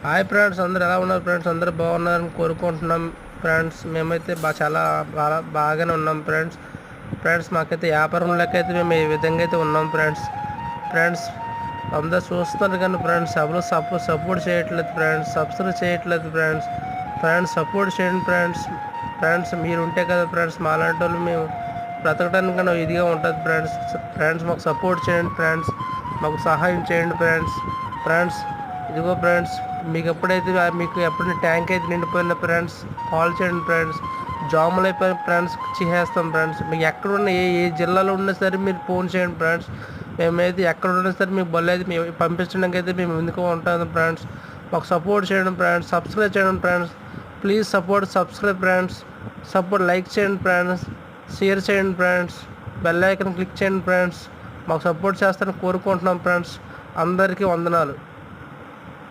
Hi friends, అందరూ ఎలా ఉన్నారు ఫ్రెండ్స్? అందరూ బాగున్నారని కోరుకుంటున్నాం ఫ్రెండ్స్. మేమైతే చాలా బాగానే ఉన్నాం ఫ్రెండ్స్. మాకైతే వ్యాపారం లెక్క అయితే మేము ఈ విధంగా అయితే ఉన్నాం ఫ్రెండ్స్. ఫ్రెండ్స్ అందరూ చూస్తున్నారు కానీ ఫ్రెండ్స్ ఎవరు సపోర్ట్ చేయట్లేదు ఫ్రెండ్స్, సబ్స్క్రైబ్ చేయట్లేదు ఫ్రెండ్స్. సపోర్ట్ చేయండి ఫ్రెండ్స్. మీరు ఉంటే కదా ఫ్రెండ్స్ మాలాంటి వాళ్ళు మేము బ్రతకడానికన్నా ఇదిగా ఉంటుంది ఫ్రెండ్స్. మాకు సపోర్ట్ చేయండి ఫ్రెండ్స్, మాకు సహాయం చేయండి ఫ్రెండ్స్. ఫ్రెండ్స్ ఇదిగో ఫ్రెండ్స్, మీకు ఎప్పుడైనా ట్యాంక్ అయితే నిండిపోయిన ఫ్రెండ్స్ కాల్ చేయండి ఫ్రెండ్స్. జాములు అయిపోయిన ఫ్రెండ్స్ చేసేస్తాం ఫ్రెండ్స్. మీకు ఎక్కడున్న ఏ జిల్లాలో ఉన్నా సరే మీరు ఫోన్ చేయండి ఫ్రెండ్స్. మేమైతే ఎక్కడ ఉన్నా సరే మీకు బళ్ళు అయితే మేము పంపించడానికి అయితే మేము ఎందుకు ఉంటాం ఫ్రెండ్స్. మాకు సపోర్ట్ చేయడం ఫ్రెండ్స్, సబ్స్క్రైబ్ చేయడం friends. Please subscribe friends. Like చేయండి ఫ్రెండ్స్, షేర్ చేయండి ఫ్రెండ్స్, బెల్ ఐకాన్ క్లిక్ చేయండి ఫ్రెండ్స్. మాకు సపోర్ట్ చేస్తారని కోరుకుంటున్నాం ఫ్రెండ్స్. అందరికీ వందనాలు.